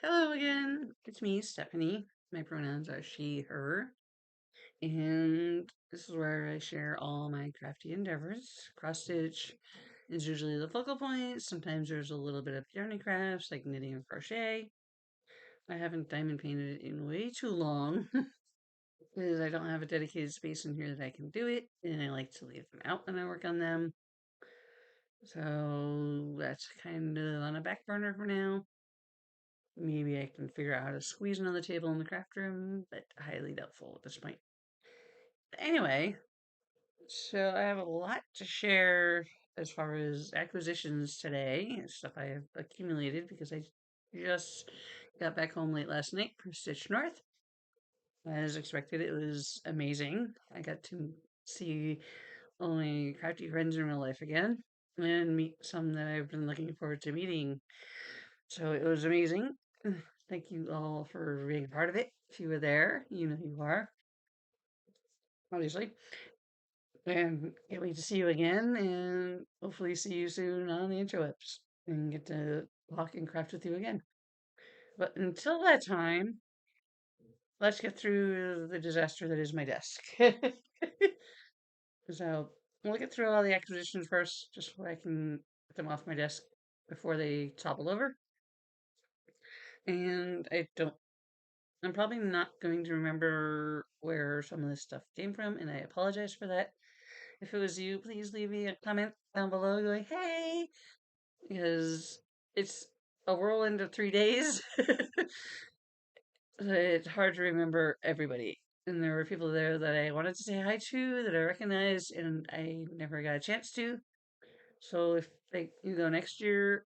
Hello again. It's me, Stephanie. My pronouns are she, her. And this is where I share all my crafty endeavors. Cross stitch is usually the focal point. Sometimes there's a little bit of yarny crafts like knitting and crochet. I haven't diamond painted in way too long because I don't have a dedicated space in here that I can do it. And I like to leave them out when I work on them. So that's kind of on a back burner for now. Maybe I can figure out how to squeeze another table in the craft room, but highly doubtful at this point. Anyway, so I have a lot to share as far as acquisitions today, stuff I have accumulated because I just got back home late last night from Stitch North. As expected, it was amazing. I got to see all my crafty friends in real life again and meet some that I've been looking forward to meeting. So it was amazing. Thank you all for being part of it. If you were there, you know who you are, obviously. And can't wait to see you again and hopefully see you soon on the interwebs and get to talk and craft with you again. But until that time, let's get through the disaster that is my desk. So we'll get through all the acquisitions first, just so I can get them off my desk before they topple over. And I'm probably not going to remember where some of this stuff came from, and I apologize for that. If it was you, please leave me a comment down below going, hey, because it's a whirlwind of 3 days. It's hard to remember everybody. And there were people there that I wanted to say hi to, that I recognized, and I never got a chance to. So if next year,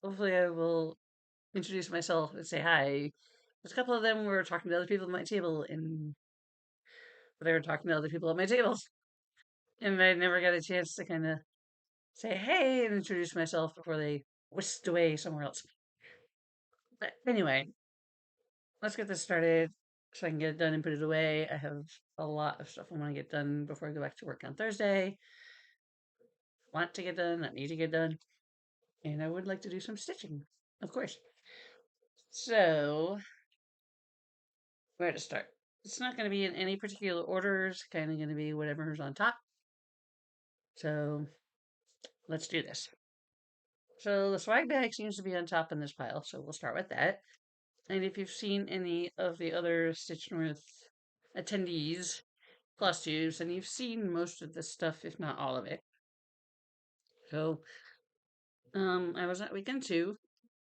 hopefully I will introduce myself and say hi. There's a couple of them were talking to other people at my table, and they were talking to other people at my table, and I never got a chance to kind of say hey and introduce myself before they whisked away somewhere else. But anyway, let's get this started so I can get it done and put it away. I have a lot of stuff I want to get done before I go back to work on Thursday. Want to get done, not need to get done, and I would like to do some stitching, of course. So, where to start? It's not going to be in any particular order. It's kind of going to be whatever's on top. So, let's do this. So, the swag bag seems to be on top in this pile, so we'll start with that. And if you've seen any of the other Stitch North attendees, Flosstubes, then you've seen most of this stuff, if not all of it. So, I was at weekend two.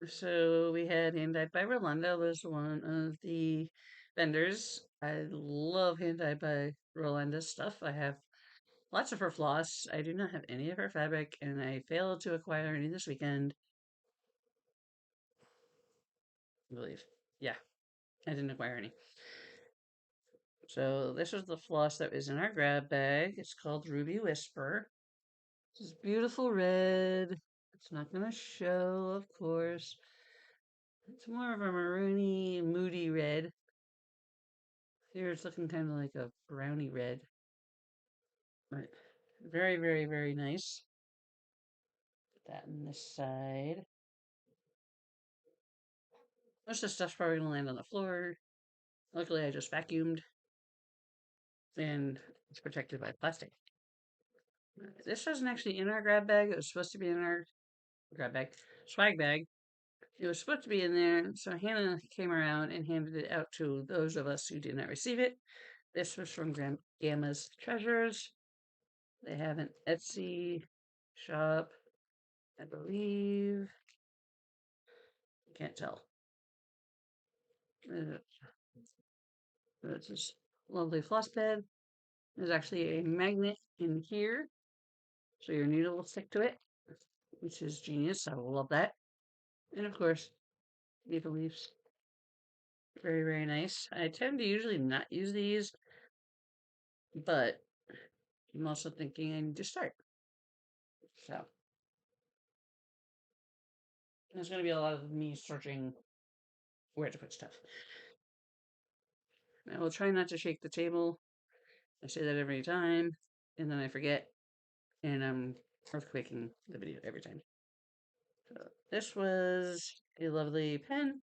So we had Hand Dyed by Rolanda was one of the vendors. I love Hand Dyed by Rolanda's stuff. I have lots of her floss. I do not have any of her fabric, and I failed to acquire any this weekend. I believe. Yeah, I didn't acquire any. So this is the floss that is in our grab bag. It's called Ruby Whisper. This is beautiful red. It's not going to show, of course. It's more of a maroony, moody red. Here it's looking kind of like a browny red. But very, very, very nice. Put that on this side. Most of the stuff's probably going to land on the floor. Luckily, I just vacuumed. And it's protected by plastic. This wasn't actually in our grab bag. It was supposed to be in our grab bag, swag bag. It was supposed to be in there, so Hannah came around and handed it out to those of us who did not receive it. This was from Gamma's Treasures. They have an Etsy shop, I believe. Can't tell. It's this lovely floss bed. There's actually a magnet in here, so your needle will stick to it, which is genius. I will love that. And of course, maple leaves. Very, very nice. I tend to usually not use these, but I'm also thinking I need to start. So there's going to be a lot of me searching where to put stuff. I will try not to shake the table. I say that every time, and then I forget, and I'm earthquaking the video every time. So this was a lovely pen.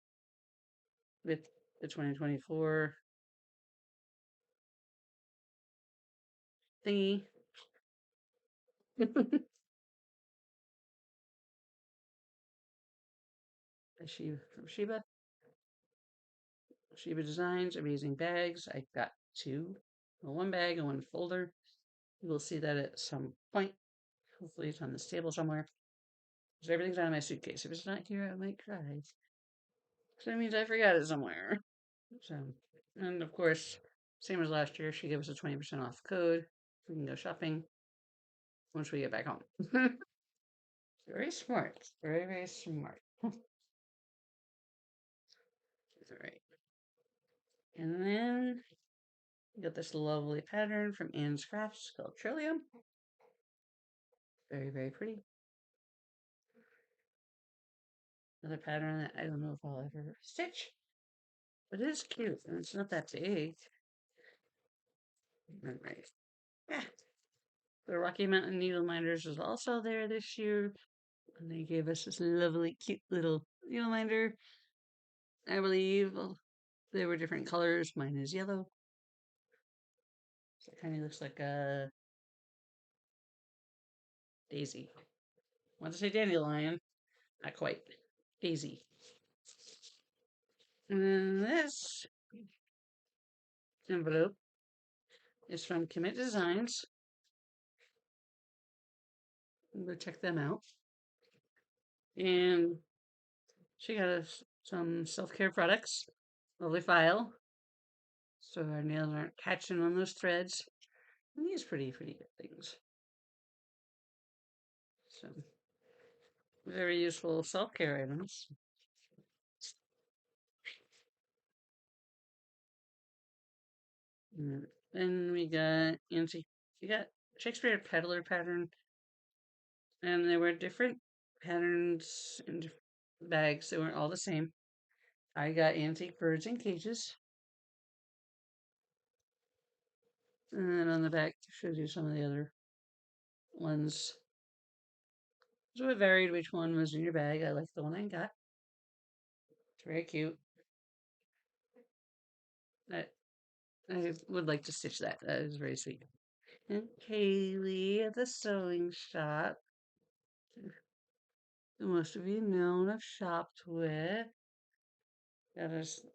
with the 2024 thingy. From Sheba Designs, amazing bags. I got two, one bag and one folder. You will see that at some point. Hopefully, it's on this table somewhere. Because everything's out of my suitcase. If it's not here, I might cry. So that means I forgot it somewhere. So, and of course, same as last year, she gave us a 20% off code. We can go shopping once we get back home. Very smart. Very, very smart. All right. And then we got this lovely pattern from Anne's Crafts called Trillium. Very, very pretty. Another pattern that I don't know if I'll ever stitch, but it is cute and it's not that big. All right. Yeah. The Rocky Mountain Needle Minders was also there this year, and they gave us this lovely, cute little needle minder. I believe they were different colors. Mine is yellow. So it kind of looks like a daisy. I want to say dandelion, not quite. Daisy. And then this envelope is from Commit Designs. Go check them out. And she got us some self-care products. Lovely file. So our nails aren't catching on those threads. And these pretty good things. So very useful self-care items. Then we got Shakespeare Peddler pattern, and there were different patterns in different bags. They weren't all the same. I got antique birds in cages, and then on the back shows you some of the other ones. So it varied which one was in your bag. I like the one I got. It's very cute. I would like to stitch that. That is very sweet. And Kaylee at the sewing shop. Most of you know I've shopped with. Got us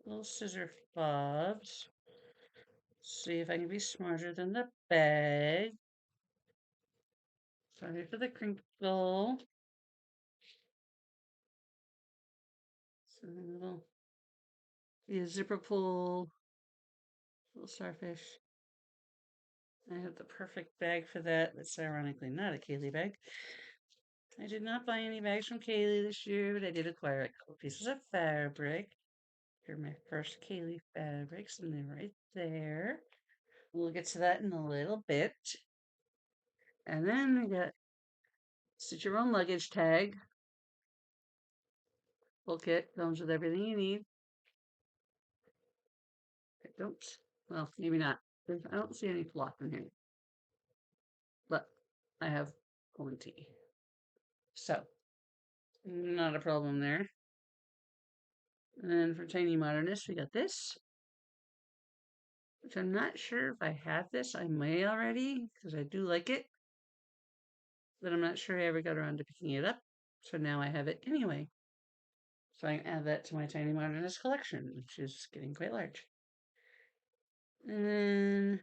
little scissor fobs. See if I can be smarter than the bag. Sorry for the crinkle. So little zipper pull, little starfish. I have the perfect bag for that. That's ironically not a Kaylee bag. I did not buy any bags from Kaylee this year, but I did acquire a couple pieces of fabric. Here are my first Kaylee fabrics, and they're right there. We'll get to that in a little bit. And then we got stitch your own luggage tag. Full kit comes with everything you need. Oops. Well, maybe not. I don't see any flock in here. But I have plenty. So, not a problem there. And then for Tiny Modernist, we got this. Which I'm not sure if I have this. I may already, because I do like it. But I'm not sure I ever got around to picking it up. So now I have it anyway. So I can add that to my Tiny Modernist collection, which is getting quite large. And then,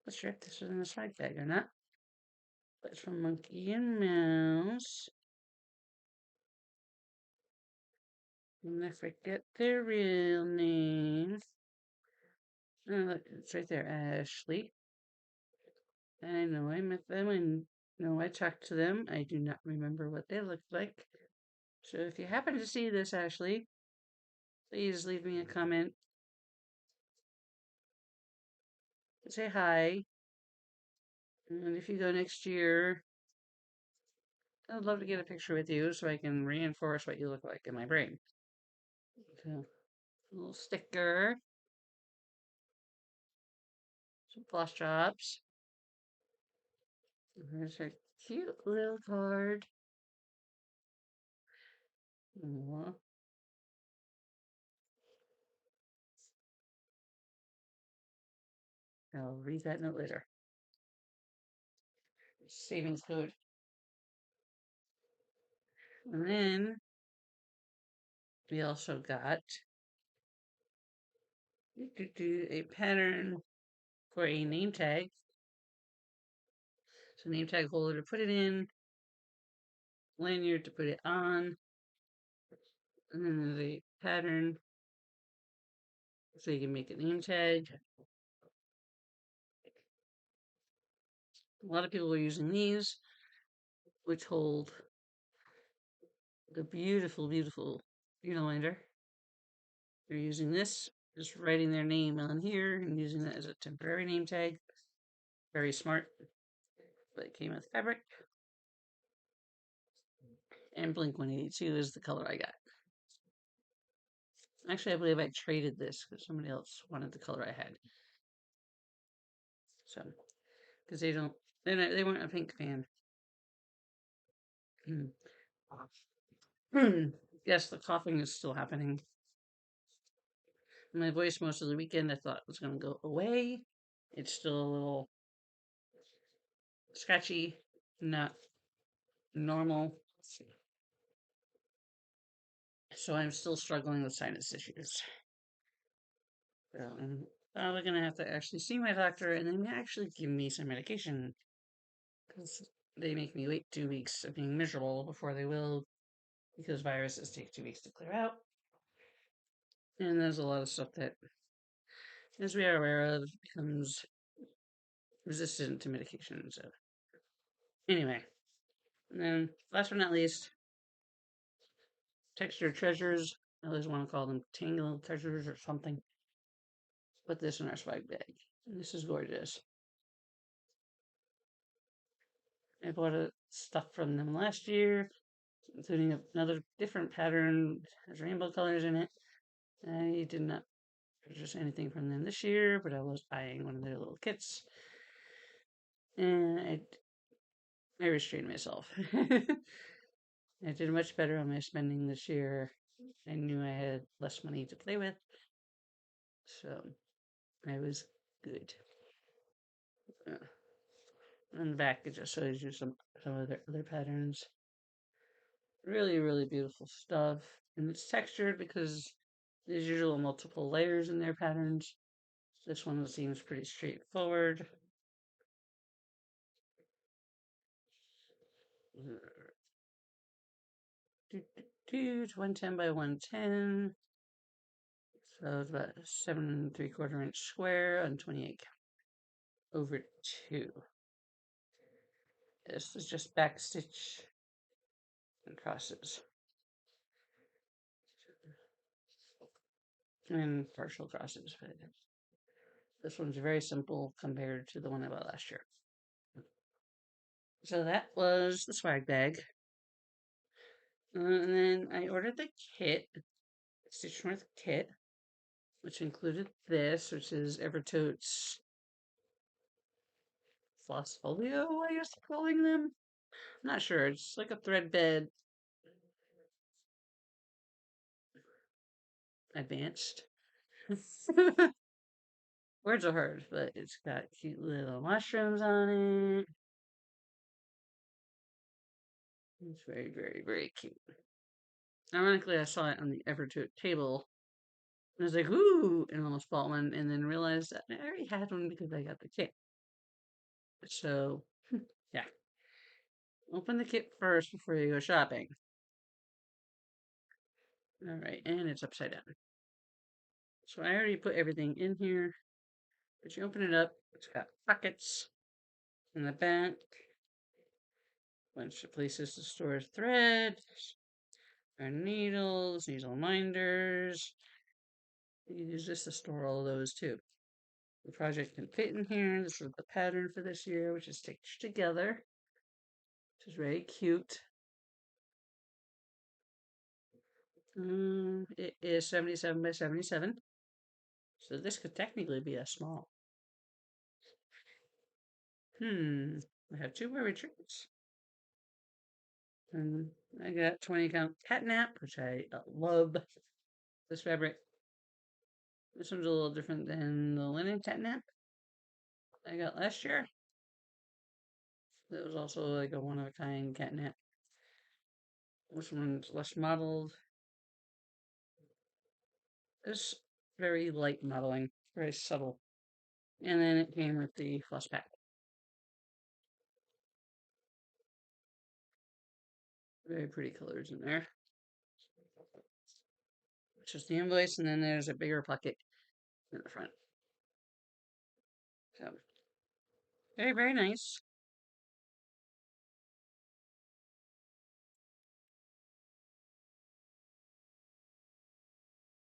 not sure if this is in a swag bag or not. But it's from Monkey and Mouse. And I forget their real name. Oh, look, it's right there, Ashley. I know I met them and know I talked to them. I do not remember what they looked like. So if you happen to see this, Ashley, please leave me a comment. Say hi. And if you go next year, I'd love to get a picture with you so I can reinforce what you look like in my brain. So, a little sticker, some floss drops. There's a cute little card. Mhm. I'll read that note later. Savings code. And then we also got a pattern for a name tag. So name tag holder to put it in, lanyard to put it on, and then there's a pattern so you can make a name tag. A lot of people are using these, which hold the beautiful, beautiful Uniliner. They're using this, just writing their name on here and using that as a temporary name tag. Very smart. But it came with fabric. And Blink 182 is the color I got. Actually, I believe I traded this because somebody else wanted the color I had. So, because they weren't a pink fan. Yes, the coughing is still happening. My voice most of the weekend I thought was going to go away. It's still a little scratchy, not normal. So I'm still struggling with sinus issues. So I'm probably going to have to actually see my doctor and then actually give me some medication. Because they make me wait 2 weeks of being miserable before they will, because viruses take 2 weeks to clear out. And there's a lot of stuff that, as we are aware of, becomes resistant to medication. So, anyway, and then last but not least, texture treasures. I always want to call them tangle treasures or something. Put this in our swag bag. This is gorgeous. I bought stuff from them last year, including another different pattern, has rainbow colors in it. I did not purchase anything from them this year, but I was buying one of their little kits. And I restrained myself. I did much better on my spending this year. I knew I had less money to play with, so I was good. Uh, on the back, it just shows you some of their other patterns. Really, really beautiful stuff. And it's textured because there's usually multiple layers in their patterns. This one seems pretty straightforward. 110 by 110. So it's about 7 3/4 inch square on 28/2. This is just back stitch and crosses. And partial crosses. But this one's very simple compared to the one I bought last year. So that was the swag bag. And then I ordered the kit, Stitch North kit, which included this, which is Evertote's Flossfolio, I guess calling them. I'm not sure. It's like a thread bed advanced. Words are hard, but it's got cute little mushrooms on it. It's very, very, very cute. Ironically, I saw it on the Evertote table. And I was like, ooh, and almost bought one, and then realized that I already had one because I got the kit. So, yeah. Open the kit first before you go shopping. Alright, and it's upside down. So I already put everything in here. But you open it up, it's got pockets in the back. Bunch of places to store thread. Our needles, needle minders. You use this to store all of those too. The project can fit in here. This is the pattern for this year, which is stitched together, which is very cute. It is 77 by 77. So this could technically be a small. I have two more retreats. And I got 20 count catnap, which I love this fabric. This one's a little different than the linen catnap I got last year. That was also like a one of a kind catnap. This one's less modeled. This very light modeling, very subtle. And then it came with the floss pack. Very pretty colors in there. It's just the invoice, and then there's a bigger pocket in the front. So, very, very nice.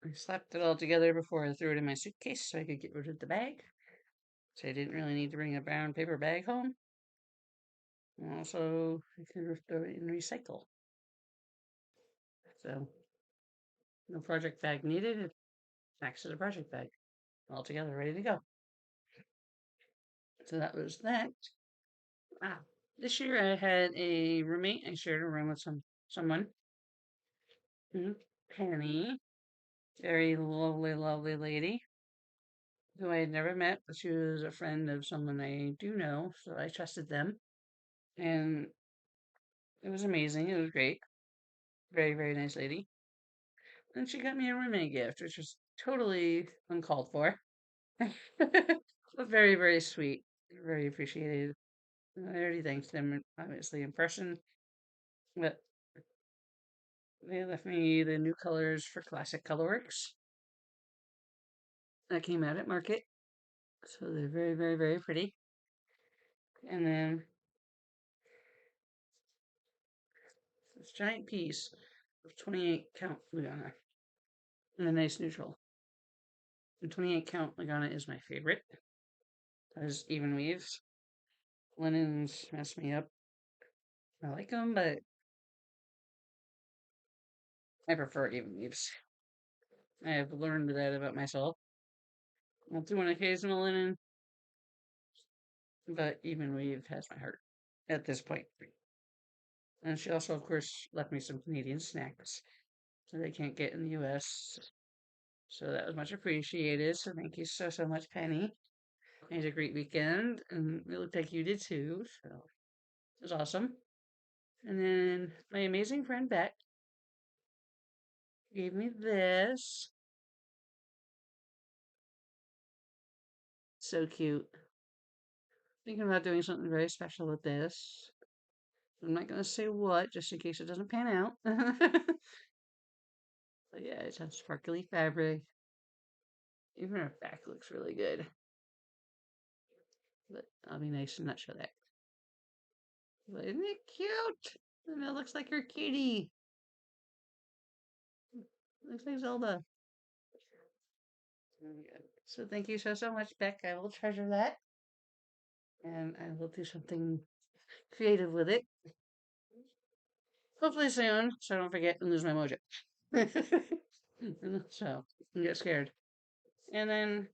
I slapped it all together before I threw it in my suitcase so I could get rid of the bag. So I didn't really need to bring a brown paper bag home. And also, I could throw it in recycle. So, no project bag needed. Next to the project bag. All together, ready to go. So that was that. Ah, this year I had a roommate. I shared a room with someone. Penny, very lovely, lovely lady who I had never met, but she was a friend of someone I do know, so I trusted them. And it was amazing. It was great. Very, very nice lady. And she got me a roommate gift, which was totally uncalled for. But very, very sweet. Very appreciated. I already thanked them, obviously, in person. But they left me the new colors for Classic Colorworks that came out at market. So they're very, very, very pretty. And then this giant piece of 28 count Lugana in a nice neutral. The 28 count Lugana is my favorite. As even weaves. Linens mess me up. I like them, but I prefer even weaves. I have learned that about myself. I'll do an occasional linen, but even weave has my heart at this point. And she also, of course, left me some Canadian snacks that I can't get in the US. So that was much appreciated. So thank you so, so much, Penny. I had a great weekend, and it looked like you did too. So it was awesome. And then my amazing friend Beck gave me this. So cute. Thinking about doing something very special with this. I'm not going to say what, just in case it doesn't pan out. But yeah, it's a sparkly fabric. Even her back looks really good. But I'll be nice and not show that. But isn't it cute? And it looks like her kitty. Looks like Zelda. So thank you so, so much, Beck. I will treasure that. And I will do something creative with it. Hopefully soon, so I don't forget and lose my mojo. So, I get scared. And then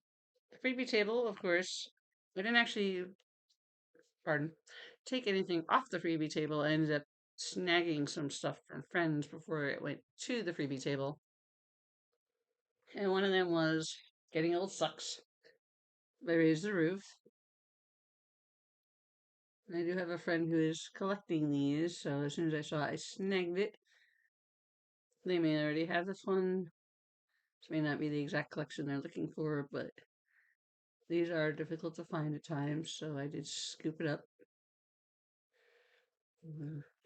the freebie table, of course, I didn't actually, pardon, take anything off the freebie table. I ended up snagging some stuff from friends before it went to the freebie table. And one of them was Getting Old Sucks by Raise the Roof. And I do have a friend who is collecting these, so as soon as I saw it, I snagged it. They may already have this one. This may not be the exact collection they're looking for, but these are difficult to find at times, so I did scoop it up.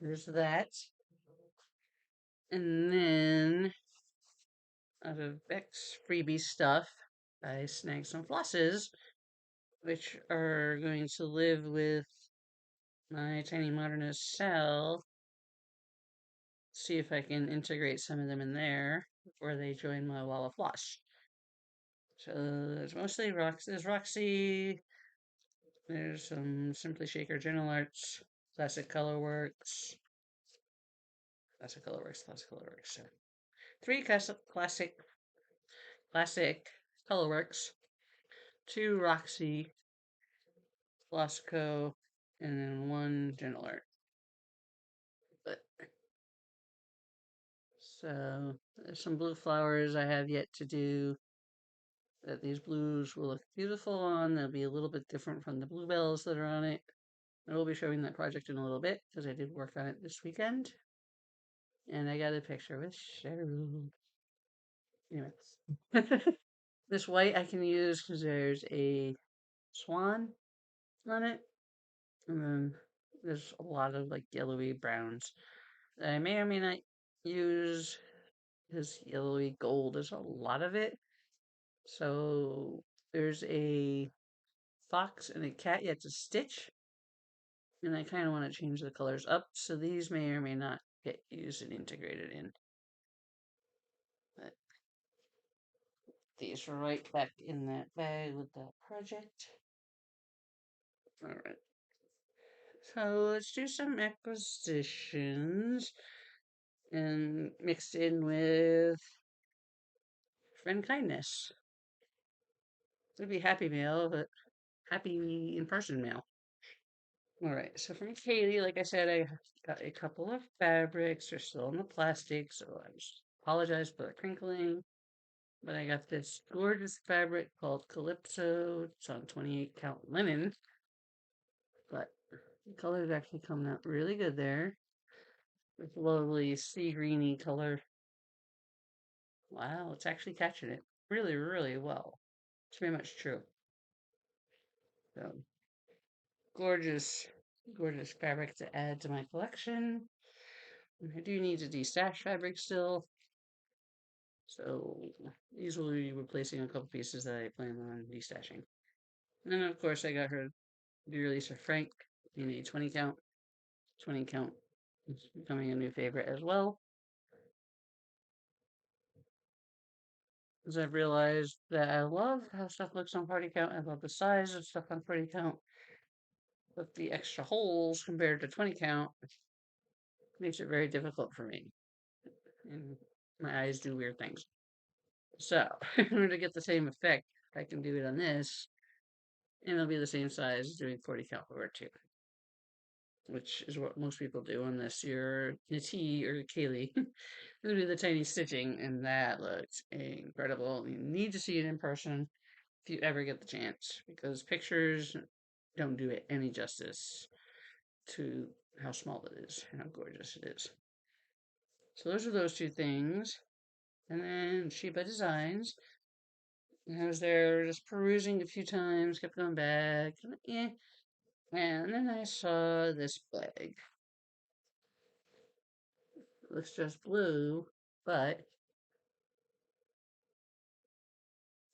There's that. And then, out of Beck's freebie stuff, I snagged some flosses, which are going to live with my tiny modernist cell. See if I can integrate some of them in there before they join my wall of floss. So there's mostly Roxy. There's Roxy. There's some Simply Shaker Journal Arts, Classic Colorworks, Classic Colorworks. So three classic Colorworks, two Roxy, Flosco, and then one Journal Art. But So there's some blue flowers I have yet to do that these blues will look beautiful on. They'll be a little bit different from the bluebells that are on it. I will be showing that project in a little bit because I did work on it this weekend. And I got a picture with Cheryl. Anyway, this white I can use because there's a swan on it. And then there's a lot of like yellowy browns that I may or may not use because yellowy gold is a lot of it. So there's a fox and a cat yet to stitch. And I kind of want to change the colors up. So these may or may not get used and integrated in. But these are right back in that bag with that project. All right. So let's do some acquisitions and mixed in with friend kindness. It'd be happy mail, but happy in person mail. All right. So from Katie, like I said, I got a couple of fabrics. They're still in the plastic, so I apologize for the crinkling. But I got this gorgeous fabric called Calypso. It's on 28 count linen. But the colors actually coming out really good there. With lovely sea greeny color. Wow, it's actually catching it really, really well. It's very much true. So gorgeous, gorgeous fabric to add to my collection. And I do need to de-stash fabric still. So these will be replacing a couple pieces that I plan on de-stashing. And then of course I got her de-release her Frank in a 20 count. 20 count is becoming a new favorite as well. Because I've realized that I love how stuff looks on party count. I love the size of stuff on party count. But the extra holes compared to 20 count makes it very difficult for me. And my eyes do weird things. So, in order to get the same effect, I can do it on this, and it'll be the same size as doing 40 count over 2, which is what most people do unless you're Nati or Kaylee. They'll do the tiny stitching, and that looks incredible. You need to see it in person if you ever get the chance, because pictures don't do it any justice to how small it is and how gorgeous it is. So those are those two things. And then Sheba Designs. And I was there just perusing a few times, kept going back. And then I saw this bag. It looks just blue, but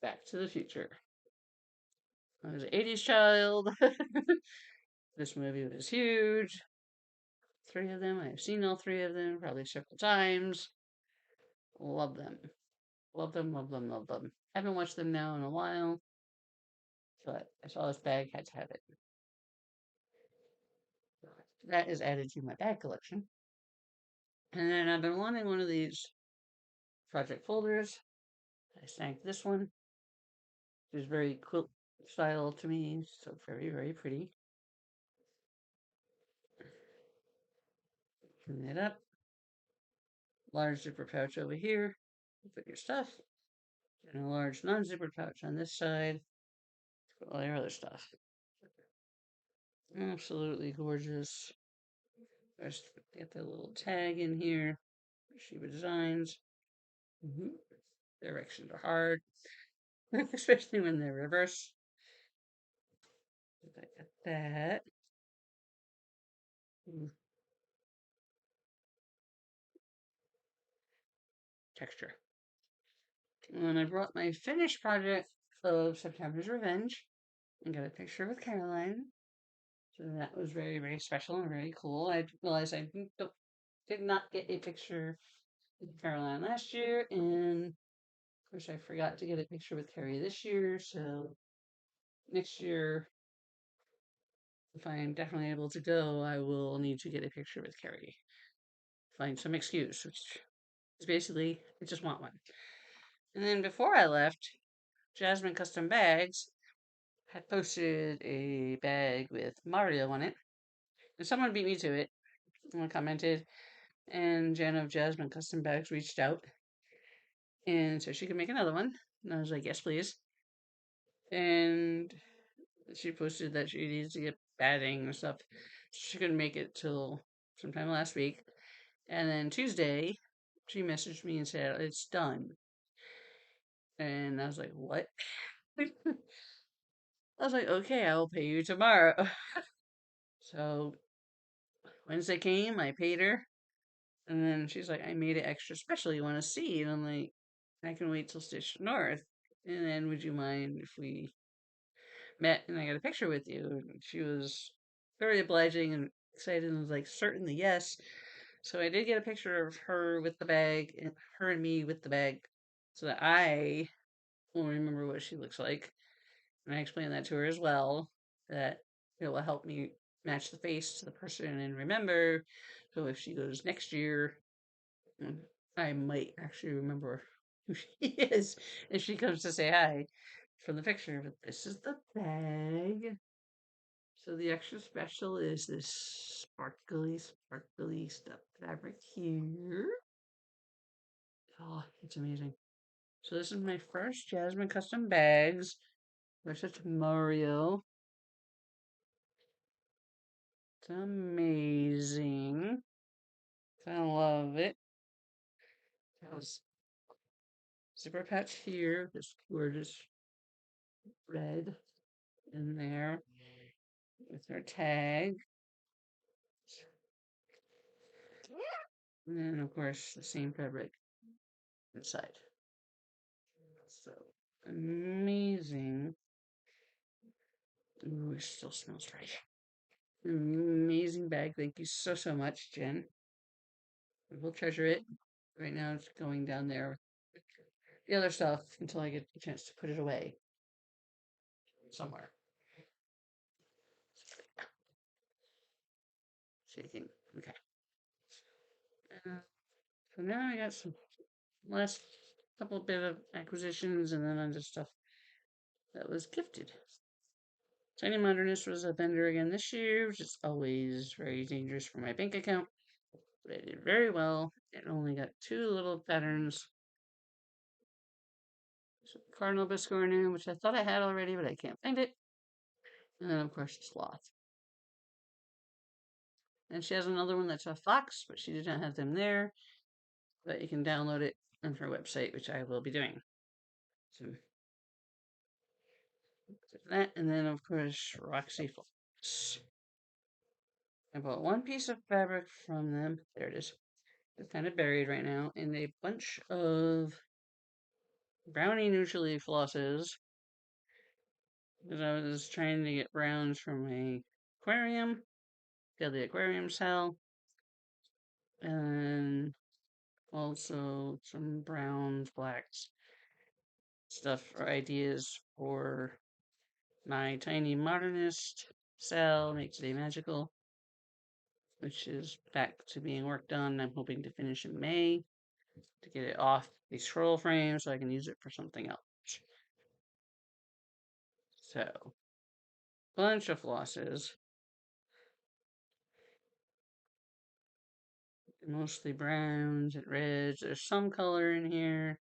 Back to the Future. I was an 80s child. This movie was huge. 3 of them. I've seen all 3 of them, probably several times. Love them. Love them, love them, love them. Haven't watched them now in a while, but I saw this bag, had to have it. That is added to my bag collection. And then I've been wanting one of these project folders. I snagged this one. It's very quilt style to me, so very, very pretty. Open it up. Large zipper pouch over here. Put your stuff. And a large non-zipper pouch on this side. Put all your other stuff. Absolutely gorgeous. Just get the little tag in here. Sheba Designs. Directions are hard, especially when they're reverse. I got that. Texture. And I brought my finished project of September's Revenge and got a picture with Caroline. So that was very, very special and very cool. I realized I did not get a picture with Caroline last year, and of course I forgot to get a picture with Kari this year. So next year, if I am definitely able to go, I will need to get a picture with Kari. Find some excuse, which is basically I just want one. And then before I left, Jasmine Custom Bags had posted a bag with Mario on it. And someone beat me to it. Someone commented, And Jen of Jasmine Custom Bags reached out and so she could make another one. And I was like, yes, please. And she posted that she needs to get batting and stuff. She couldn't make it till sometime last week. And then Tuesday, she messaged me and said, it's done. And I was like, what? I was like, okay, I will pay you tomorrow. So Wednesday came, I paid her. And then she's like, I made it extra special. You want to see? And I'm like, I can wait till Stitch North. And then would you mind if we met and I got a picture with you? And she was very obliging and excited and was like, certainly yes. So I did get a picture of her with the bag, and her and me with the bag, so that I will remember what she looks like. And I explained that to her as well, that it will help me match the face to the person and remember. So if she goes next year, I might actually remember who she is if she comes to say hi from the picture. But this is the bag. So the extra special is this sparkly stuff fabric here. Oh, it's amazing. So this is my first Jasmine custom bags. There's such Mario. It's amazing. I love it. Has zipper patch here. This gorgeous red in there with our tag. And then, of course, the same fabric inside. So amazing. Ooh, it still smells right. Amazing bag. Thank you so, so much, Jen. We will treasure it. Right now, it's going down there with the other stuff until I get the chance to put it away somewhere. Shaking. Okay. Uh, so now I got some last couple bit of acquisitions and then other stuff that was gifted. Tiny Modernist was a vendor again this year, which is always very dangerous for my bank account. But I did very well. It only got two little patterns. So Cardinal Biscornu, which I thought I had already, but I can't find it. And then, of course, Sloth. And she has another one that's a fox, but she did not have them there. But you can download it on her website, which I will be doing. So that, and then, of course, Roxy Fox. I bought one piece of fabric from them. There it is. It's kind of buried right now. And a bunch of brownie neutrally flosses. Because I was trying to get browns from a aquarium. Got the aquarium cell. And also some browns, blacks, stuff or ideas for my tiny modernist cell, Make Today Magical, which is back to being worked on. I'm hoping to finish in May to get it off the scroll frame so I can use it for something else. So, bunch of flosses, mostly browns and reds. There's some color in here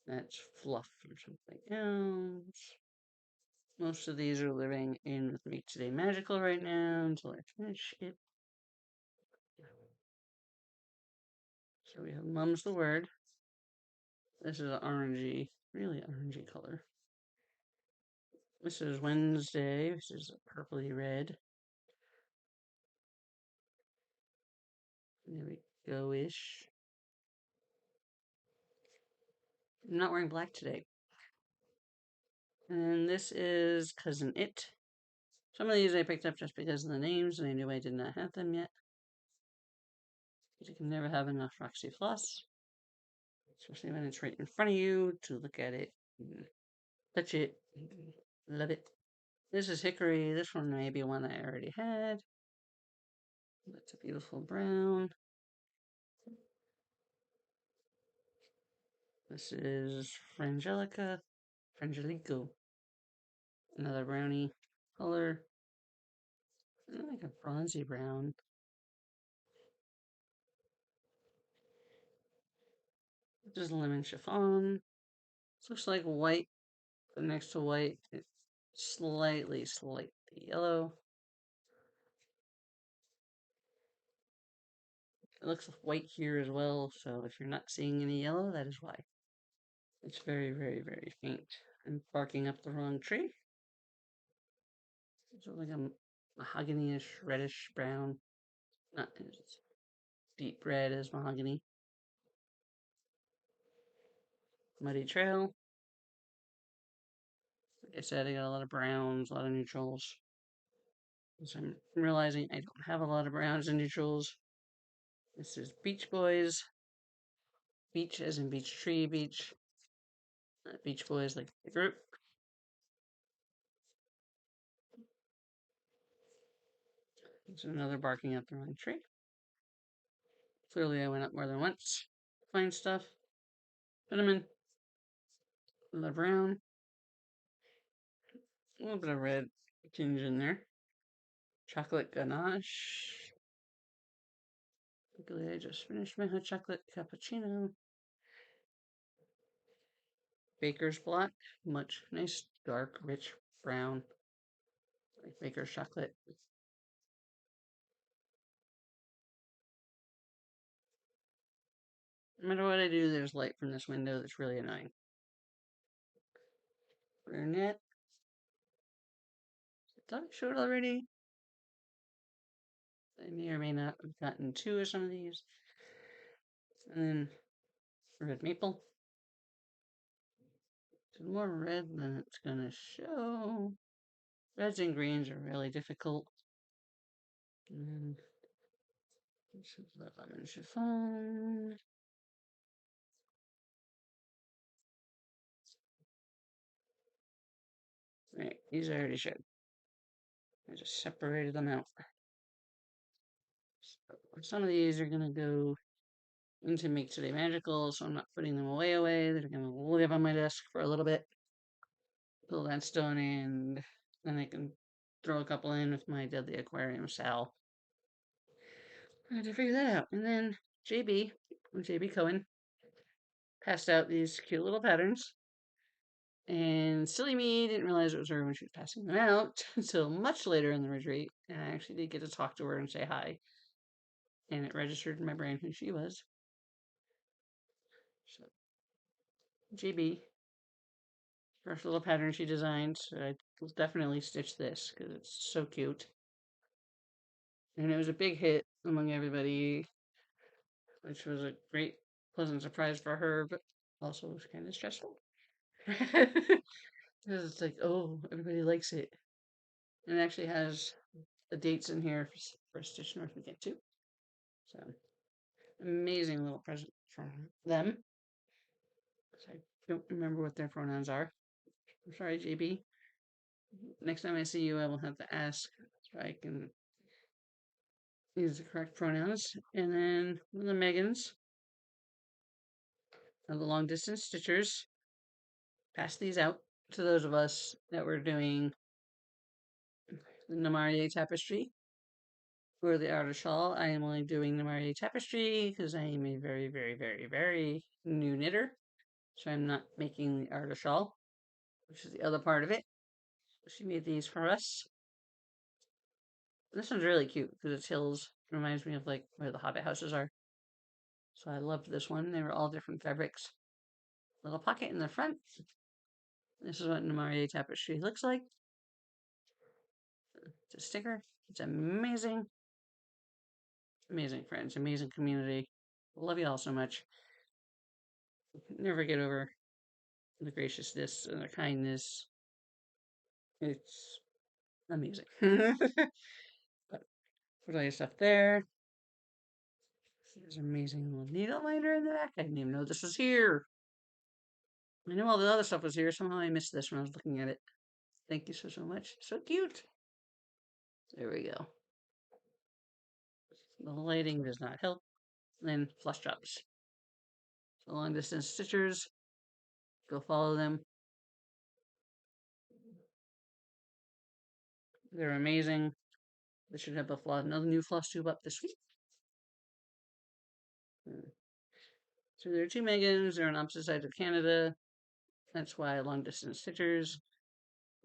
that's fluff or something else. Most of these are living in with Make Today Magical right now until I finish it. So we have Mum's the Word. This is an orangey, really orangey color. This is Wednesday, which is a purpley red. There we go-ish. I'm not wearing black today. And this is Cousin It. Some of these I picked up just because of the names, and I knew I did not have them yet. But you can never have enough Roxy Floss, especially when it's right in front of you to look at it, touch it, love it. This is Hickory. This one may be one I already had. That's a beautiful brown. This is Frangelico. Another brownie color. Like a bronzy brown. Just lemon chiffon. This looks like white, but next to white, it's slightly yellow. It looks white here as well, so if you're not seeing any yellow, that is why. It's very, very, very faint. I'm barking up the wrong tree. It's like a mahogany-ish, reddish brown. Not as deep red as mahogany. Muddy trail. Like I said, I got a lot of browns, a lot of neutrals. So I'm realizing I don't have a lot of browns and neutrals. This is Beach Boys. Beach as in beach tree, beach. Beach Boys like the group. There's another barking up the wrong tree. Clearly I went up more than once to find stuff. Cinnamon. A little brown. A little bit of red tinge in there. Chocolate ganache. Luckily I just finished my hot chocolate cappuccino. Baker's Black. Much nice, dark, rich brown. Like Baker's chocolate. No matter what I do, there's light from this window that's really annoying. Brunette. I thought I showed already. I may or may not have gotten two of some of these. And then red maple. Some more red than it's gonna show. Reds and greens are really difficult. And then this is the lemon chiffon. Right, these I already showed. I just separated them out. So some of these are gonna go into Make Today Magical, so I'm not putting them away. They're gonna live on my desk for a little bit. Pull that stone and then I can throw a couple in with my Deadly Aquarium Sal. I had to figure that out. And then JB Cohen, passed out these cute little patterns. And silly me didn't realize it was her when she was passing them out until much later in the retreat. And I actually did get to talk to her and say hi. And it registered in my brain who she was. So, JB, first little pattern she designed. So I will definitely stitch this because it's so cute. And it was a big hit among everybody, which was a great, pleasant surprise for her, but also was kind of stressful. Because it's like, oh, everybody likes it. And it actually has the dates in here for Stitch North Weekend too. So amazing little present from them. I don't remember what their pronouns are. I'm sorry, JB. Next time I see you, I will have to ask so I can use the correct pronouns. And then the Megans, the long distance stitchers, pass these out to those of us that were doing the Namarie tapestry for the outer shawl. I am only doing Namarie tapestry because I am a very, very, very, very new knitter. So I'm not making the outer shawl, which is the other part of it. She made these for us. This one's really cute because its hills reminds me of like where the Hobbit houses are. So I loved this one. They were all different fabrics. Little pocket in the front. This is what Namarie tapestry looks like. It's a sticker. It's amazing. Amazing friends, amazing community. Love you all so much. Never get over the graciousness and the kindness. It's amazing. But put all your stuff there. There's an amazing little needle liner in the back. I didn't even know this was here. I knew all the other stuff was here. Somehow I missed this when I was looking at it. Thank you so much. So cute. There we go. The lighting does not help. Then flush drops. So long distance stitchers. Go follow them. They're amazing. They should have another new Flosstube up this week. So there are two Megans. They're on opposite sides of Canada. That's why long distance stitchers,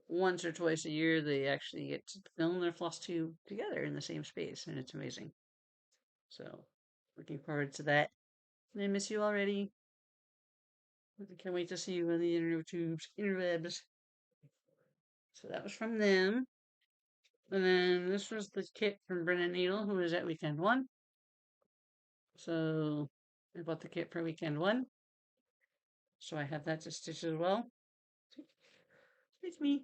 once or twice a year, they actually get to film their Flosstube together in the same space, and it's amazing. So, looking forward to that. I miss you already. I can't wait to see you on the interwebs. So that was from them. And then this was the kit from Brennan Needle, who was at weekend one. So I bought the kit for weekend one. So I have that to stitch as well. It's me.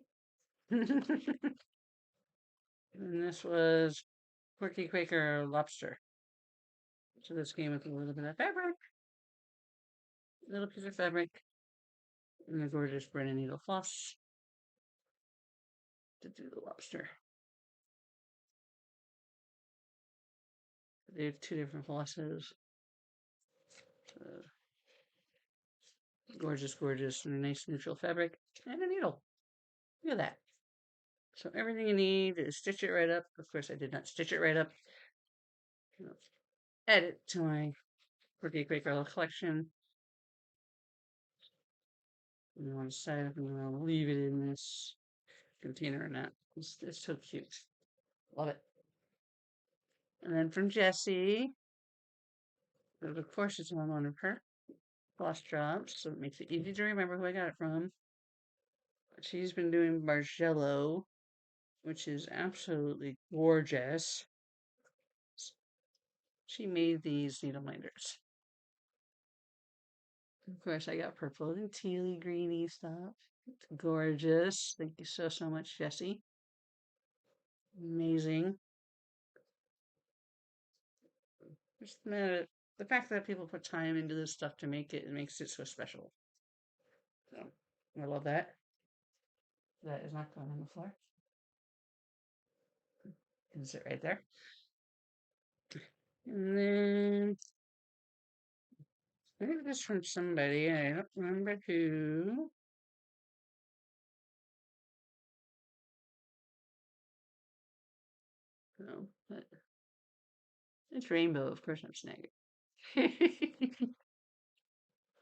And this was Quirky Quaker Lobster. So this came with a little bit of fabric, a little piece of fabric, and the gorgeous Brennan Needle floss to do the lobster. They have two different flosses. Gorgeous, gorgeous, and a nice neutral fabric, and a needle. Look at that. So everything you need is stitch it right up. Of course, I did not stitch it right up. Add it to my Quirky Quaker collection. And on the side, I'm going to leave it in this container or not. It's so cute. Love it. And then from Jessie, of course, it's on one of her floss drops, so it makes it easy to remember who I got it from. She's been doing Margello, which is absolutely gorgeous. She made these needle minders. Of course, I got purple and tealy greeny stuff. It's gorgeous. Thank you so, so much, Jessie. Amazing. Just the fact that people put time into this stuff to make it, it makes it so special. So, I love that. That is not going on the floor. You can sit right there. And then I think this from somebody. I don't remember who. No, but it's rainbow. Of course, I'm snagging.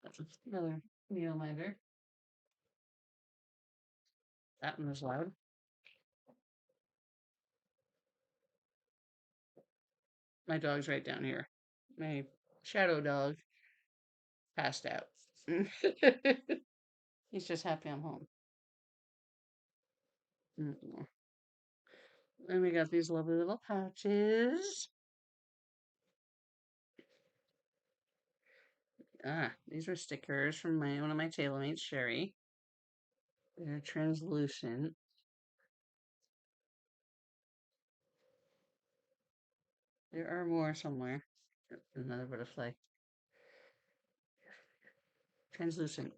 That's another needle minder. That one was loud. My dog's right down here. My shadow dog passed out. He's just happy I'm home. Mm-mm. And we got these lovely little pouches. These are stickers from one of my table mates, Sherry. They're translucent. There are more somewhere. Another butterfly. Translucent.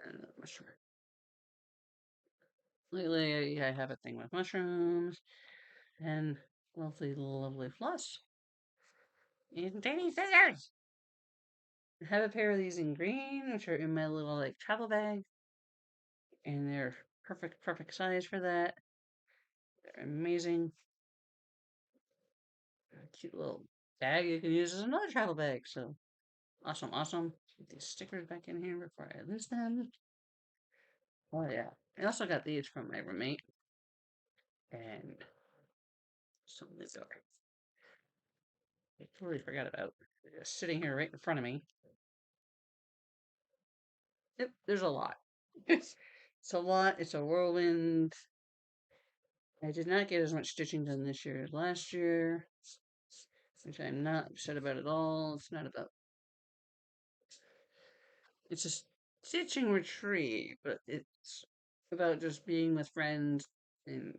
Another mushroom. Lately, I have a thing with mushrooms and lovely, lovely floss. And tiny scissors. I have a pair of these in green, which are in my little like travel bag. And they're perfect, perfect size for that. They're amazing. A cute little bag you can use as another travel bag. So awesome, awesome. Get these stickers back in here before I lose them. Oh yeah. I also got these from my roommate. And some of these are I totally forgot about. They're just sitting here right in front of me. Yep, there's a lot. It's a lot. It's a whirlwind. I did not get as much stitching done this year as last year, which I'm not upset about at all. It's not about. It's a stitching retreat, but it's about just being with friends and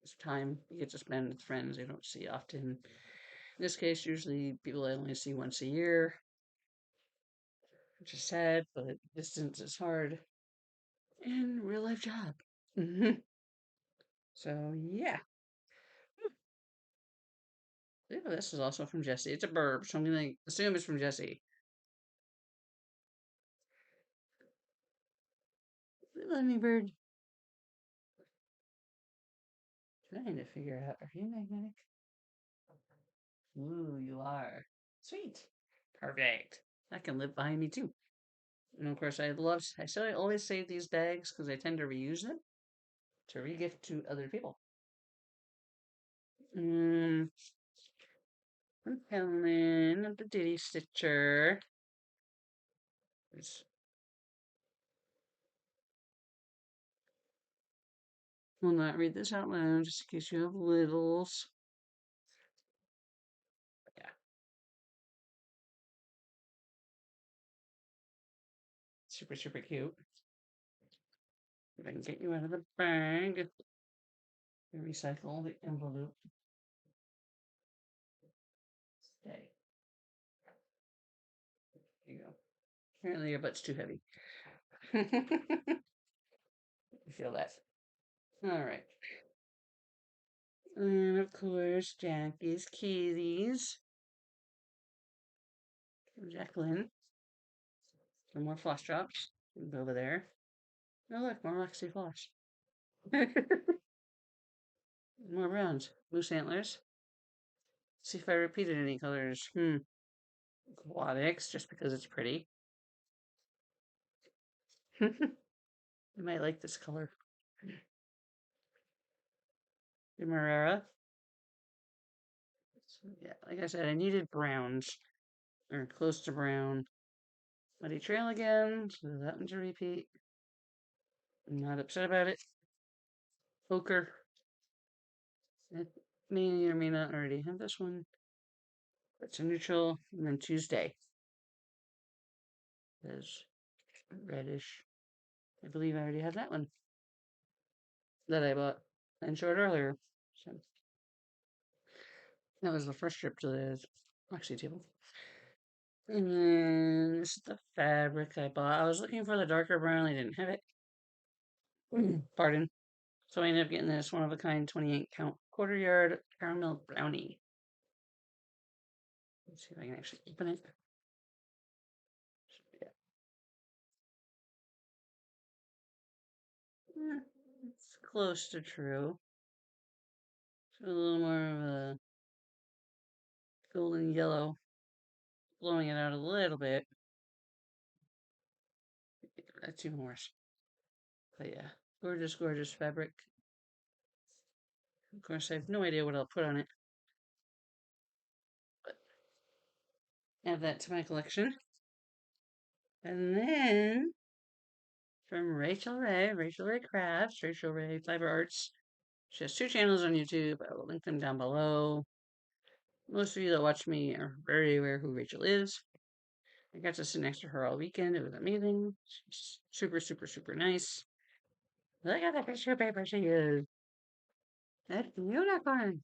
it's time you get to spend with friends you don't see often. In this case, usually people I only see once a year, which is sad, but distance is hard. And real life job. So yeah. Yeah, this is also from Jesse. It's a burb, so I'm gonna assume it's from Jesse. Let me bird. Trying to figure out, are you magnetic? Ooh, you are. Sweet. Perfect. That can live behind me too. And of course, I still always save these bags because I tend to reuse them to regift to other people. Mm, from Helen, the Ditty Stitcher. It's, will not read this out loud just in case you have littles. Yeah, super, super cute. If I can get you out of the bag, recycle the envelope. Stay. There you go. Apparently your butt's too heavy. You feel that. All right. And of course, Jackie's kitties. Jacqueline. Some more floss drops. Over there. Oh, look, more Roxy floss. More browns. Moose antlers. See if I repeated any colors. Aquatics, just because it's pretty. You might like this color. Demerara. So, yeah, like I said, I needed browns. Or close to brown. Muddy Trail again, so that one's a repeat. I'm not upset about it. Ochre. It may or may not already have this one. It's a neutral. And then Tuesday is reddish. I believe I already have that one that I bought and showed earlier. So that was the first trip to the Roxy table. And then this is the fabric I bought. I was looking for the darker brown. I didn't have it. Pardon. So I ended up getting this one of a kind 28 count quarter yard caramel brownie. Let's see if I can actually open it. Yeah. It's close to true. So a little more of a golden yellow, blowing it out a little bit. That's even worse. But yeah, gorgeous, gorgeous fabric. Of course, I have no idea what I'll put on it, but add that to my collection. And then from Rachel Ray Crafts, Rachel Ray Fiber Arts. She has two channels on YouTube. I will link them down below. Most of you that watch me are very aware who Rachel is. I got to sit next to her all weekend. It was amazing. She's super, super, super nice. Look at the tissue paper she used. That unicorn.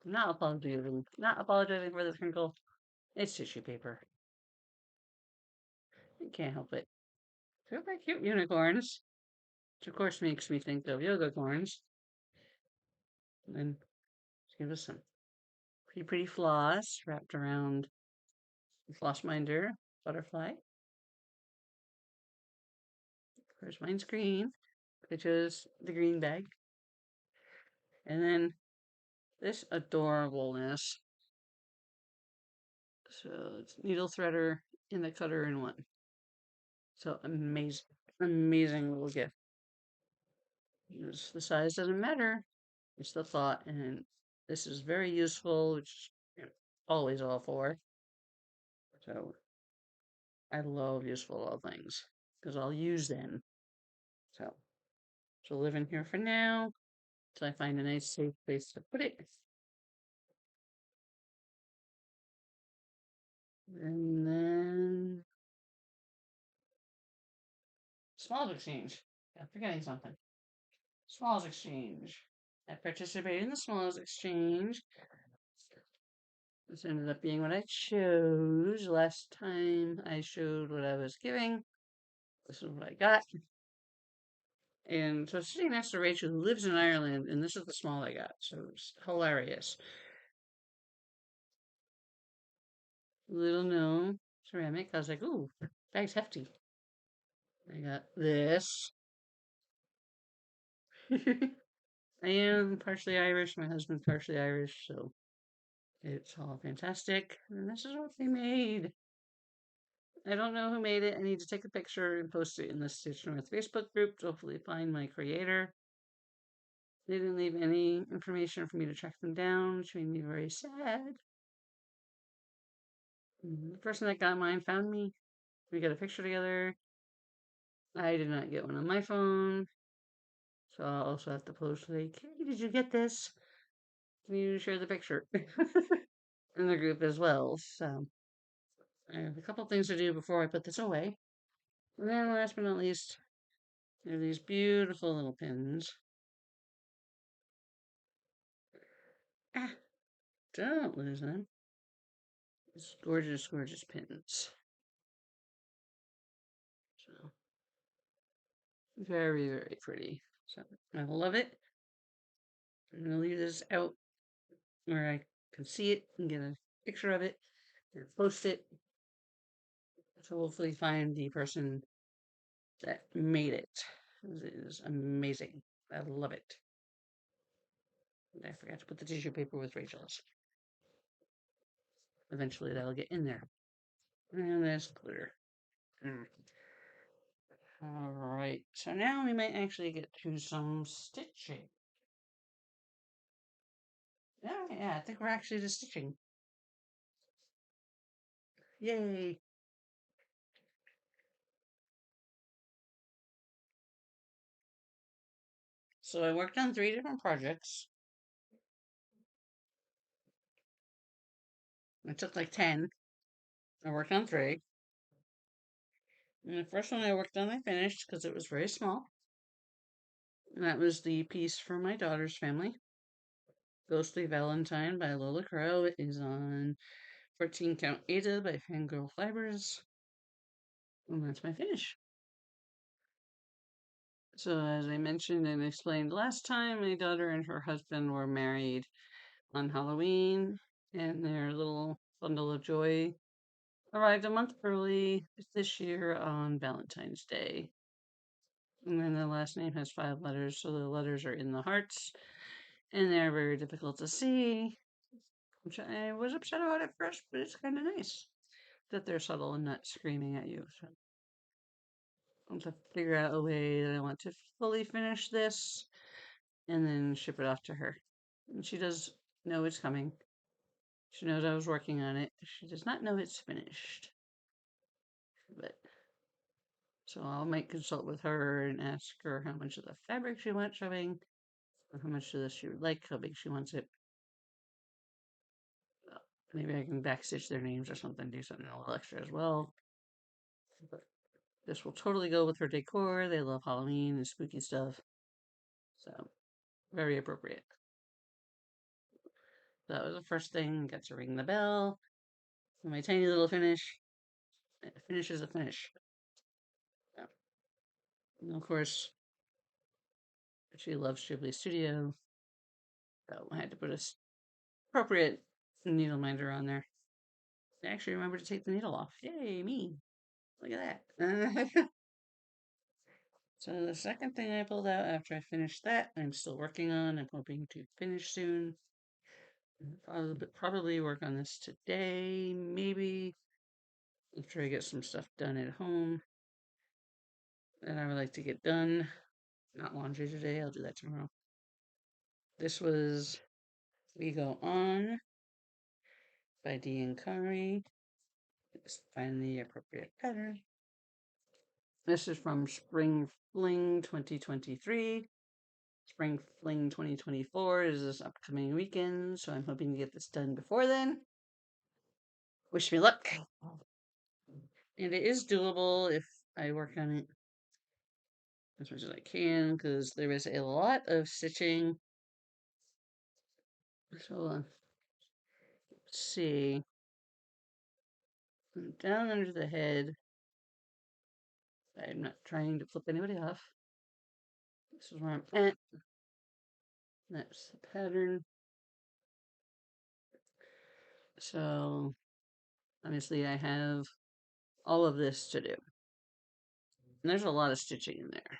Not apologizing. Not apologizing for the crinkle. It's tissue paper. I can't help it. Super cute unicorns. Which of course makes me think of yoga corns. And then give us some pretty, pretty floss wrapped around the floss minder butterfly. Of course, mine's green. I chose the green bag. And then this adorableness. So it's needle threader and the cutter in one. So amazing, amazing little gift. The size doesn't matter. It's the thought, and this is very useful, which I'm always all for. So I love useful little things because I'll use them. So she'll live in here for now till I find a nice safe place to put it. And then Smalls Exchange. I'm forgetting something. Smalls Exchange. I participated in the Smalls Exchange. This ended up being what I chose. Last time I showed what I was giving. This is what I got. And so sitting next to Rachel, who lives in Ireland, and this is the small I got. So it's hilarious. Little gnome ceramic. I was like, ooh, that's hefty. I got this. I am partially Irish. My husband's partially Irish, so it's all fantastic. And this is what they made. I don't know who made it. I need to take a picture and post it in the Stitch North Facebook group to hopefully find my creator. They didn't leave any information for me to track them down, which made me very sad. The person that got mine found me. We got a picture together. I did not get one on my phone. So I'll also have to post like, hey, did you get this? Can you share the picture in the group as well? So I have a couple things to do before I put this away. And then last but not least, there are these beautiful little pins. Ah, don't lose them. It's gorgeous, gorgeous pins. So very, very pretty. So I love it. I'm gonna leave this out where I can see it and get a picture of it and post it to hopefully find the person that made it. It is amazing. I love it. And I forgot to put the tissue paper with Rachel's. Eventually that'll get in there. And that's clear. Mm. All right. So now we might actually get to some stitching. Yeah, I think we're actually just stitching. Yay. So I worked on 3 different projects. It took like 10. I worked on 3. And the first one I worked on, I finished because it was very small. And that was the piece for my daughter's family. Ghostly Valentine by Lola Crow. It is on 14 Count Ada by Fangirl Fibers. And that's my finish. So, as I mentioned and explained last time, my daughter and her husband were married on Halloween, and their little bundle of joy arrived a month early this year on Valentine's Day. And then the last name has 5 letters, so the letters are in the hearts, and they're very difficult to see, which I was upset about at first, but it's kind of nice that they're subtle and not screaming at you. So I want to figure out a way that I want to fully finish this and then ship it off to her. And she does know it's coming. She knows I was working on it. She does not know it's finished. But so I might consult with her and ask her how much of the fabric she wants showing, or how much of this she would like, how big she wants it. Maybe I can backstitch their names or something, do something a little extra as well. But this will totally go with her decor. They love Halloween and spooky stuff. So, very appropriate. So that was the first thing. Got to ring the bell. My tiny little finish. Finish is a finish. So, and of course, she loves Ghibli Studio. So I had to put a appropriate needle minder on there. I actually remember to take the needle off. Yay, me. Look at that. So the second thing I pulled out after I finished that, I'm still working on. I'm hoping to finish soon. I'll probably work on this today, maybe after I get some stuff done at home that I would like to get done. Not laundry today, I'll do that tomorrow. This was We Go On by D and Kari. Just find the appropriate pattern. This is from Spring Fling 2023. Spring Fling 2024 is this upcoming weekend, so I'm hoping to get this done before then. Wish me luck. And it is doable if I work on it as much as I can, because there is a lot of stitching. So, let's see. Down under the head. I'm not trying to flip anybody off. This is where I'm at. That's the pattern. So, obviously, I have all of this to do. And there's a lot of stitching in there.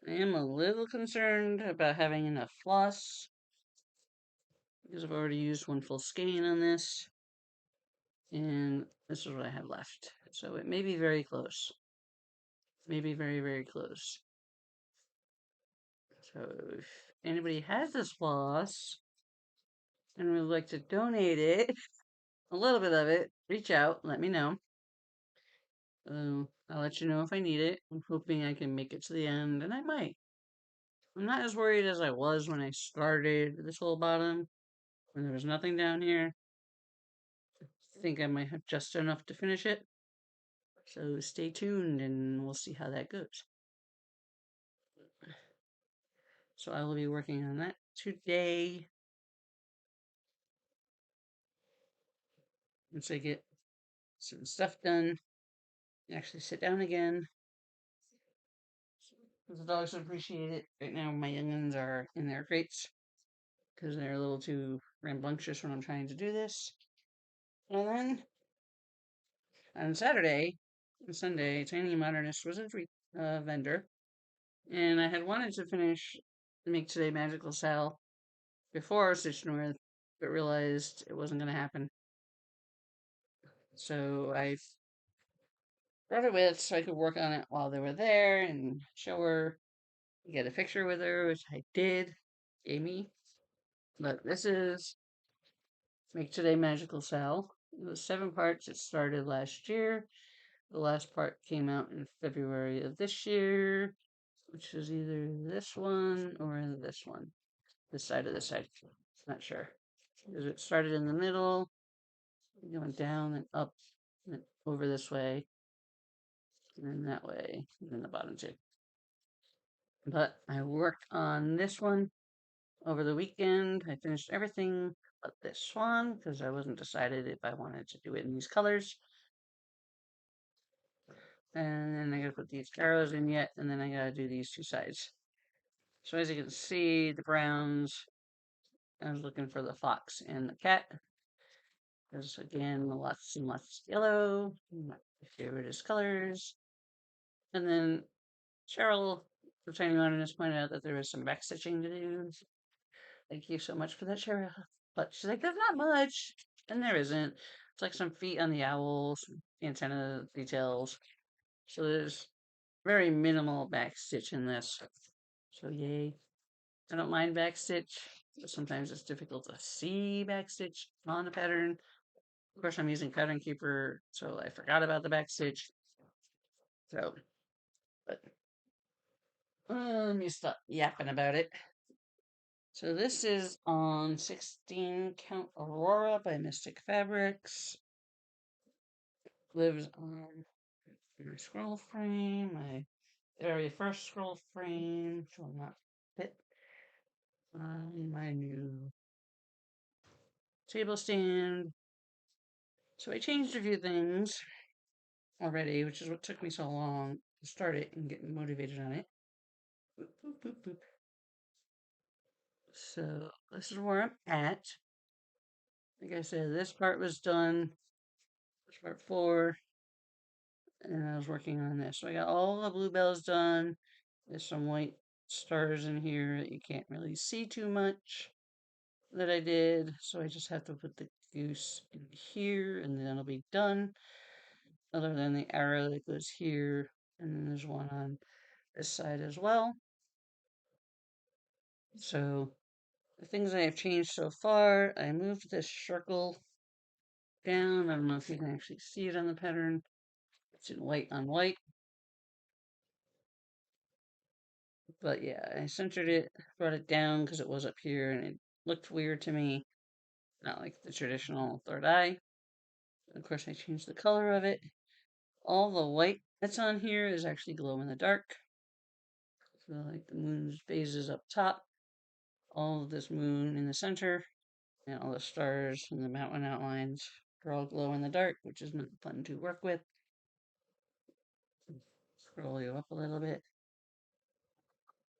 I am a little concerned about having enough floss because I've already used one full skein on this, and this is what I have left. So it may be very close. Maybe very, very close. So if anybody has this floss and would like to donate it, a little bit of it, reach out, let me know. I'll let you know if I need it. I'm hoping I can make it to the end, and I might. I'm not as worried as I was when I started this whole bottom, when there was nothing down here. I think I might have just enough to finish it. So stay tuned and we'll see how that goes. So I will be working on that today. Once I get some stuff done, actually sit down again. The dogs appreciate it. Right now, my youngins are in their crates because they're a little too rambunctious when I'm trying to do this. And then on Saturday and Sunday, Tiny Modernist was a vendor, and I had wanted to finish Make Today Magical Sal before Stitch North, but realized it wasn't going to happen. So I brought it with so I could work on it while they were there and show her, get a picture with her, which I did, Amy. But this is Make Today Magical Sal. It was 7 parts. It started last year. The last part came out in February of this year, which is either this one or this one. This side of this side. Not sure. Because it started in the middle, going down and up and over this way, and then that way, and then the bottom too. But I worked on this one over the weekend. I finished everything but this one because I wasn't decided if I wanted to do it in these colors. And then I gotta put these arrows in yet, and then I gotta do these 2 sides. So as you can see, the browns, I was looking for the fox and the cat. There's again lots and lots of yellow. My favorite colors. And then Cheryl, the Tiny Modernist, pointed out that there was some backstitching to do. Thank you so much for that, Cheryl. But she's like, there's not much. And there isn't. It's like some feet on the owl, some antenna details. So there's very minimal backstitch in this. So yay. I don't mind backstitch, but sometimes it's difficult to see backstitch on a pattern. Of course, I'm using Pattern Keeper, so I forgot about the backstitch. So, but let me stop yapping about it. So this is on 16 Count Aurora by Mystic Fabrics. Lives on my scroll frame, my very first scroll frame, which will not fit on my new table stand. So I changed a few things already, which is what took me so long to start it and get motivated on it. Boop, boop, boop, boop. So this is where I'm at. Like I said, this part was done. This part 4. And I was working on this. So I got all the bluebells done. There's some white stars in here that you can't really see too much that I did. So I just have to put the goose in here and then it'll be done. Other than the arrow that goes here. And then there's one on this side as well. So the things I have changed so far, I moved this circle down. I don't know if you can actually see it on the pattern. It's in white on white. But yeah, I centered it, brought it down because it was up here and it looked weird to me. Not like the traditional third eye. Of course, I changed the color of it. All the white that's on here is actually glow in the dark. So like the moon's phases up top, all of this moon in the center, and all the stars and the mountain outlines are all glow in the dark, which is not fun to work with. Scroll you up a little bit.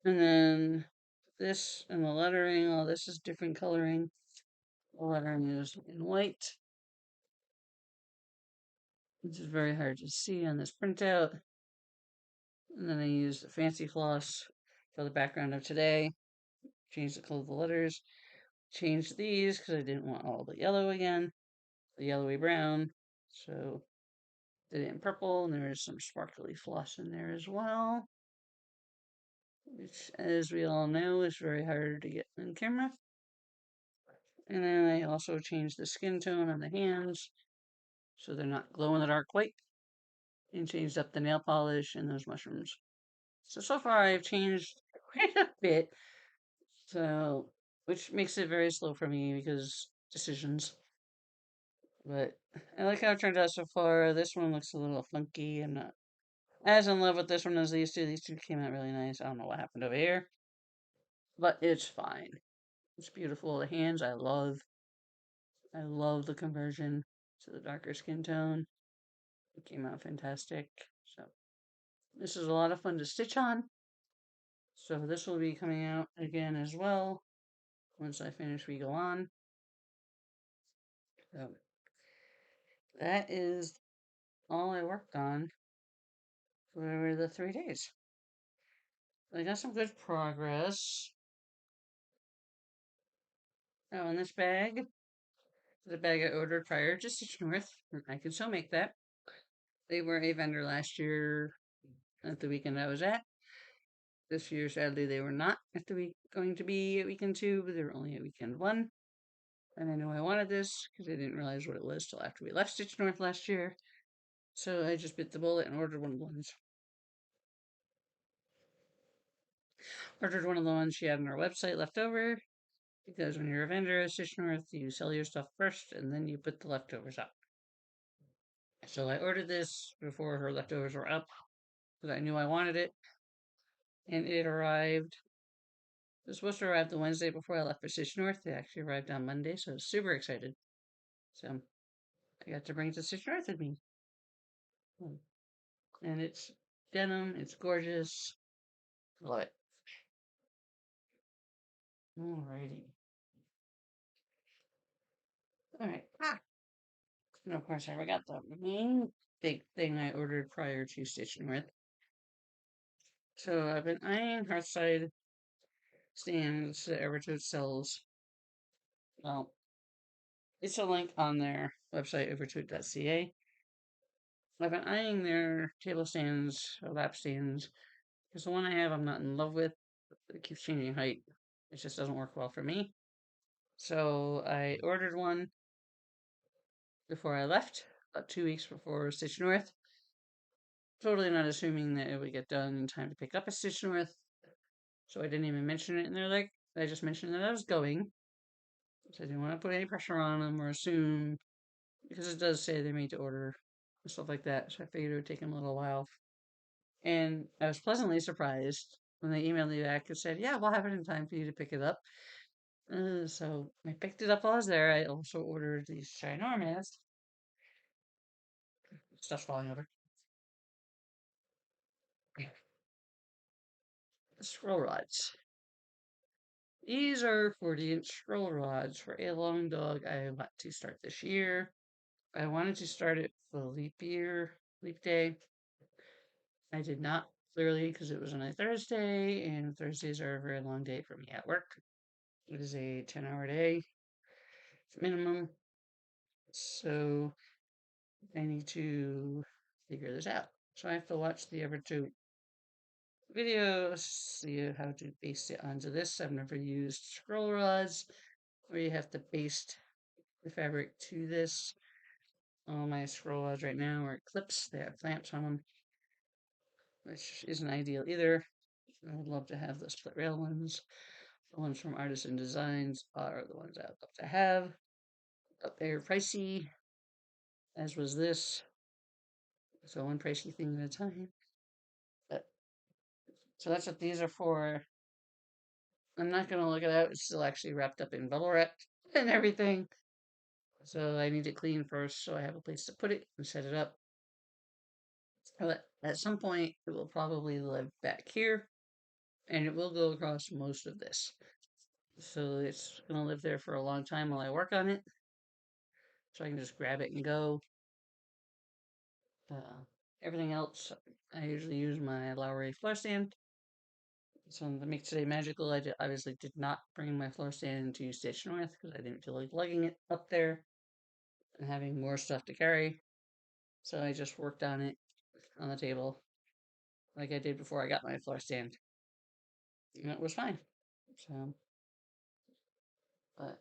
And then this and the lettering, all this is different coloring. The lettering is in white. Which is very hard to see on this printout. And then I used a fancy floss for the background of today. Changed the color of the letters. Changed these because I didn't want all the yellow again. The yellowy brown. So Did it in purple, and there is some sparkly floss in there as well, which, as we all know, is very hard to get on camera. And then I also changed the skin tone on the hands so they're not glow in the dark white, and changed up the nail polish and those mushrooms. So far I've changed quite a bit, so which makes it very slow for me because decisions. But I like how it turned out so far. This one looks a little funky. I'm not as in love with this one as these two. These two came out really nice. I don't know what happened over here, but it's fine. It's beautiful. The hands I love. I love the conversion to the darker skin tone. It came out fantastic. So this is a lot of fun to stitch on. So this will be coming out again as well. Once I finish, we go on. So that is all I worked on for the 3 days. I got some good progress. Oh, and this bag, the bag I ordered prior to Stitch North, I can still make that. They were a vendor last year at the weekend I was at. This year, sadly, they were not at the week going to be at weekend 2, but they were only at weekend 1. And I knew I wanted this because I didn't realize what it was till after we left Stitch North last year. So I just bit the bullet and ordered one of the ones. Ordered one of the ones she had on her website left over because when you're a vendor at Stitch North, you sell your stuff first and then you put the leftovers up. So I ordered this before her leftovers were up because I knew I wanted it, and it arrived. It was supposed to arrive the Wednesday before I left for Stitch North. It actually arrived on Monday, so I was super excited. So I got to bring it to Stitch North with me. And it's denim, it's gorgeous. Love it. Alrighty. Alright. And of course, I forgot the main big thing I ordered prior to Stitch North. So I've been eyeing Hearthside stands that Evertote sells. Well, it's a link on their website, evertote.ca. I've been eyeing their table stands or lap stands because the one I have I'm not in love with. It keeps changing height. It just doesn't work well for me. So I ordered one before I left, about 2 weeks before Stitch North. Totally not assuming that it would get done in time to pick up a Stitch North. So I didn't even mention it in their like. I just mentioned that I was going. So I didn't want to put any pressure on them or assume because it does say they're made to order and stuff like that. So I figured it would take them a little while. And I was pleasantly surprised when they emailed me back and said, "Yeah, we'll have it in time for you to pick it up." So I picked it up while I was there. I also ordered these ginormous stuff's falling over scroll rods. These are 40-inch scroll rods for a long dog I want to start this year. I wanted to start it for leap day. I did not, clearly, because it was on a Thursday, and Thursdays are a very long day for me at work. It is a 10-hour day minimum, so I need to figure this out. So I have to watch the Evertote videos, see how to baste it onto this. I've never used scroll rods, where you have to baste the fabric to this. All my scroll rods right now are clips. They have clamps on them, which isn't ideal either. I would love to have the split rail ones. The ones from Artisan Designs are the ones I'd love to have. But they're pricey, as was this. So one pricey thing at a time. But, so that's what these are for. I'm not going to look it out. It's still actually wrapped up in bubble wrap and everything. So I need it clean first so I have a place to put it and set it up. But at some point, it will probably live back here, and it will go across most of this. So it's going to live there for a long time while I work on it. So I can just grab it and go. Everything else, I usually use my Lowry floor stand. So to make today magical, I obviously did not bring my floor stand to Stitch North because I didn't feel like lugging it up there and having more stuff to carry. So I just worked on it on the table like I did before I got my floor stand. And it was fine. So, but,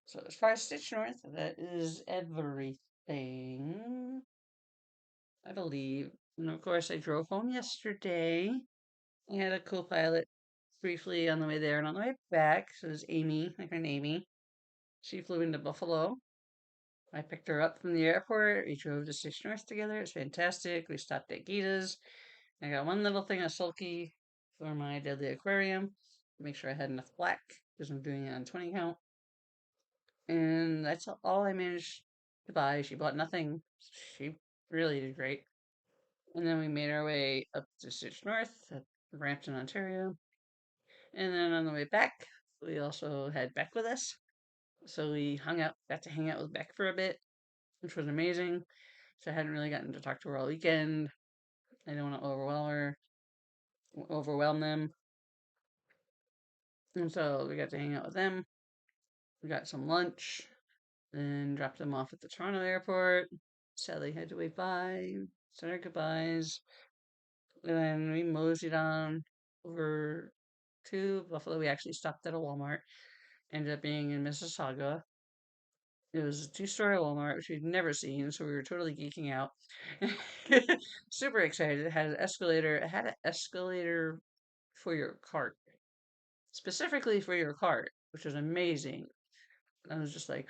so as far as Stitch North, that is everything, I believe. And of course, I drove home yesterday. I had a co-pilot briefly on the way there and on the way back. So it was Amy, my friend Amy. She flew into Buffalo. I picked her up from the airport. We drove to Stitch North together. It was fantastic. We stopped at Gita's. I got one little thing of sulky for my deadly aquarium. Make sure I had enough black because I'm doing it on 20 count. And that's all I managed to buy. She bought nothing. She really did great. And then we made our way up to Stitch North at Brampton, Ontario. And then on the way back, we also had Beck with us. So we got to hang out with Beck for a bit, which was amazing. So I hadn't really gotten to talk to her all weekend. I didn't want to overwhelm them. And so we got to hang out with them. We got some lunch, then dropped them off at the Toronto airport. Sadly, had to wait by, said our goodbyes. And then we moseyed on over to Buffalo. We actually stopped at a Walmart. Ended up being in Mississauga. It was a two-story Walmart, which we'd never seen, so we were totally geeking out. Super excited. It had an escalator. It had an escalator for your cart, specifically for your cart, which was amazing. I was just like,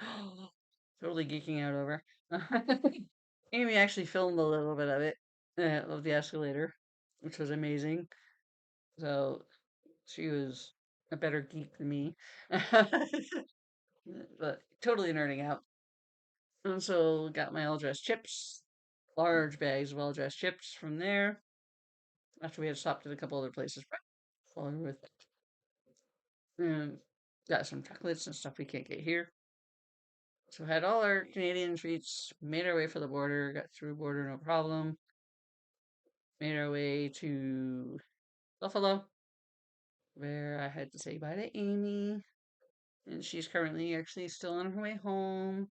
totally geeking out over. Amy actually filmed a little bit of it, of the escalator, which was amazing. So she was a better geek than me, but totally nerding out. And so got my all dressed chips, large bags of all dressed chips from there. After we had stopped at a couple other places while we were with, and got some chocolates and stuff we can't get here. So had all our Canadian treats, made our way for the border, got through border no problem, made our way to Buffalo, where I had to say bye to Amy. And she's currently actually still on her way home.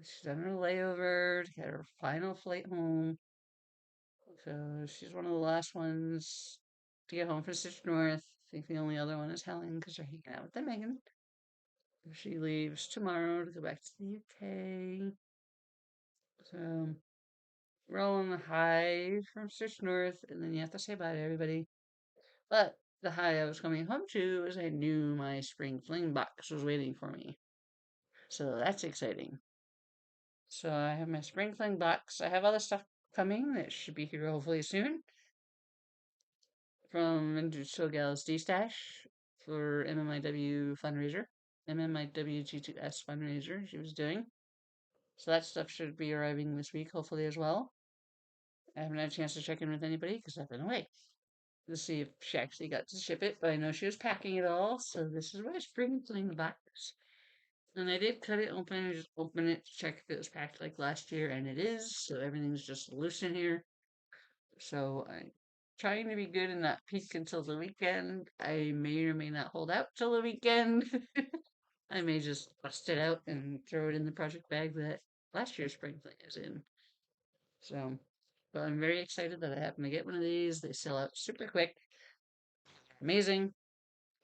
She's on her layover to get her final flight home. So she's one of the last ones to get home from Stitch North. I think the only other one is Helen because they're hanging out with the Megan. She leaves tomorrow to go back to the UK. So we're all on the high from Stitch North, and then you have to say bye to everybody. But the high I was coming home to is I knew my spring fling box was waiting for me. So that's exciting. So I have my spring fling box. I have other stuff coming that should be here hopefully soon from Industrial Gals D-Stash for MMIW fundraiser. MMIW G2S fundraiser she was doing. So that stuff should be arriving this week, hopefully, as well. I haven't had a chance to check in with anybody because I've been away to see if she actually got to ship it, but I know she was packing it all, so this is what I spring fling the box. And I did cut it open and just open it to check if it was packed like last year, and it is, so everything's just loose in here. So I'm trying to be good and not peek until the weekend. I may or may not hold out till the weekend. I may just bust it out and throw it in the project bag that last year's spring fling is in. So, but I'm very excited that I happen to get one of these. They sell out super quick. Amazing.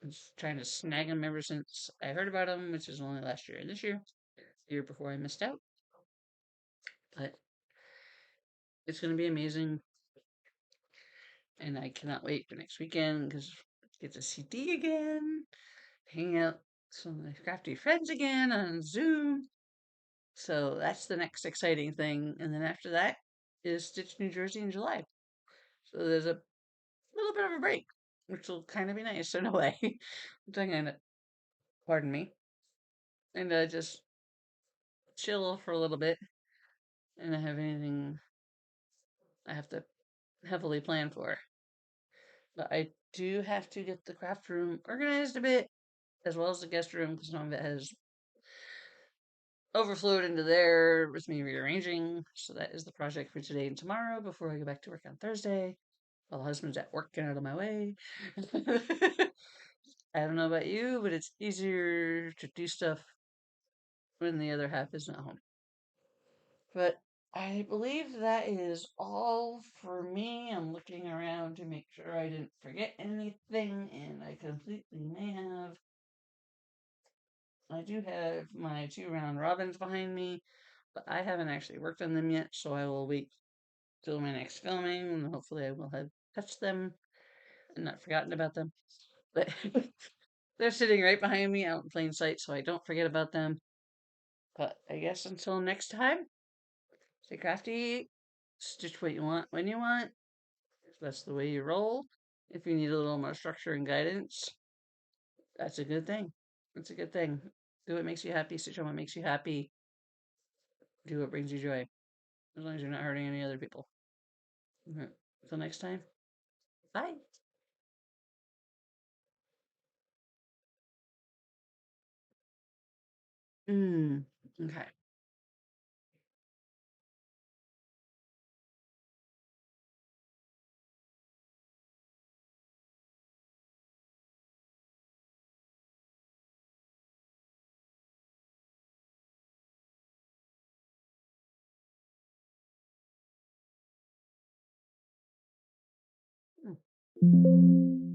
I'm just trying to snag them ever since I heard about them, which is only last year and this year, the year before I missed out. But it's going to be amazing, and I cannot wait for next weekend because get to see Dee again, hang out with some of my crafty friends again on Zoom. So that's the next exciting thing, and then after that is Stitch New Jersey in July. So there's a little bit of a break, which will kind of be nice in a way. Pardon me, and just chill for a little bit and not have anything I have to heavily plan for. But I do have to get the craft room organized a bit, as well as the guest room, because some of it has overflowed into there with me rearranging. So that is the project for today and tomorrow before I go back to work on Thursday. While the husband's at work, get out of my way. I don't know about you, but it's easier to do stuff when the other half is not home. But I believe that is all for me. I'm looking around to make sure I didn't forget anything, and I completely may have. I do have my two round robins behind me, but I haven't actually worked on them yet, so I will wait till my next filming, and hopefully I will have touched them and not forgotten about them. But they're sitting right behind me out in plain sight, so I don't forget about them. But I guess until next time, stay crafty, stitch what you want when you want. If that's the way you roll. If you need a little more structure and guidance, that's a good thing. It's a good thing. Do what makes you happy, stitch on what makes you happy, do what brings you joy. As long as you're not hurting any other people. Right. Until next time, bye. Okay. Mm.